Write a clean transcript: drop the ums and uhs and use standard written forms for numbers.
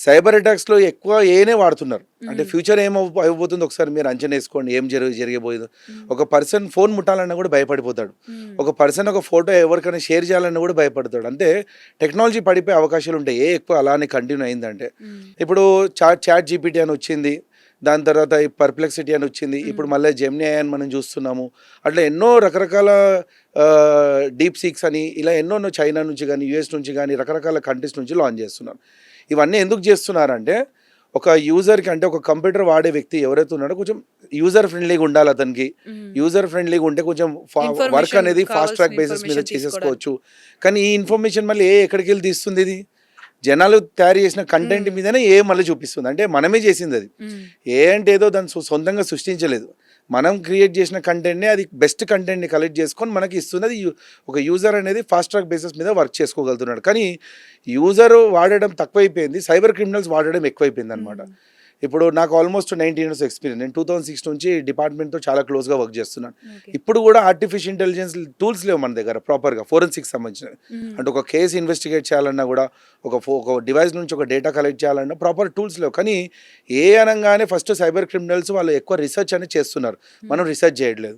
Cyber అటాక్స్లో ఎక్కువ ఏనే వాడుతున్నారు. అంటే ఫ్యూచర్ అయిపోతుందో ఒకసారి మీరు అంచనా వేసుకోండి, ఏం జరగబోయేదో. ఒక పర్సన్ ఫోన్ ముట్టాలన్నా కూడా భయపడిపోతాడు. ఒక పర్సన్ ఒక ఫోటో ఎవరికైనా షేర్ చేయాలన్నా కూడా భయపడతాడు. అంటే టెక్నాలజీ పడిపోయే అవకాశాలు ఉంటాయి ఎక్కువ అలానే కంటిన్యూ అయిందంటే. ఇప్పుడు చాట్ జీపీటీ అని వచ్చింది, దాని తర్వాత ఈ పర్ప్లెక్సిటీ అని వచ్చింది, ఇప్పుడు మళ్ళీ జెమినీ అని మనం చూస్తున్నాము. అట్లా ఎన్నో రకరకాల డీప్ సీక్స్ అని ఇలా ఎన్నో చైనా నుంచి కానీ యూఎస్ నుంచి కానీ రకరకాల కంట్రీస్ నుంచి లాంచ్ చేస్తున్నారు. ఇవన్నీ ఎందుకు చేస్తున్నారంటే ఒక యూజర్కి, అంటే ఒక కంప్యూటర్ వాడే వ్యక్తి ఎవరైతే ఉన్నాడో కొంచెం యూజర్ ఫ్రెండ్లీగా ఉండాలి. అతనికి యూజర్ ఫ్రెండ్లీగా ఉంటే కొంచెం వర్క్ అనేది ఫాస్ట్ ట్రాక్ బేసిస్ మీద చేసేసుకోవచ్చు. కానీ ఈ ఇన్ఫర్మేషన్ మళ్ళీ ఎక్కడికి వెళ్ళి తీస్తుంది? ఇది జనాలు తయారు చేసిన కంటెంట్ మీదనే మళ్ళీ చూపిస్తుంది. అంటే మనమే చేసింది అది. అంటే ఏదో దాన్ని సొంతంగా సృష్టించలేదు, మనం క్రియేట్ చేసిన కంటెంట్ని, అది బెస్ట్ కంటెంట్ని కలెక్ట్ చేసుకొని మనకి ఇస్తుంది. అది ఒక యూజర్ అనేది ఫాస్ట్ ట్రాక్ బేసిస్ మీద వర్క్ చేసుకోగలుగుతున్నాడు. కానీ యూజర్ వాడడం తక్కువైపోయింది, సైబర్ క్రిమినల్స్ వాడడం ఎక్కువైపోయింది అనమాట. ఇప్పుడు నాకు ఆల్మోస్ట్ 19 years ఎక్స్పీరియన్స్. నేను 2006 నుంచి డిపార్ట్మెంట్తో చాలా క్లోజ్గా వర్క్ చేస్తున్నాను. ఇప్పుడు కూడా ఆర్టిఫిషియల్ ఇంటెలిజెన్స్ టూల్స్ లేవు మన దగ్గర ప్రాపర్గా ఫోరెన్సిక్స్ సంబంధించిన. అంటే ఒక కేసు ఇన్వెస్టిగేట్ చేయాలన్నా కూడా, ఒక డివైస్ నుంచి ఒక డేటా కలెక్ట్ చేయాలన్నా ప్రాపర్ టూల్స్ లేవు. కానీ అనగానే ఫస్ట్ సైబర్ క్రిమినల్స్ వాళ్ళు ఎక్కువ రీసెర్చ్ అనేది చేస్తున్నారు, మనం రీసెర్చ్ చేయట్లేదు.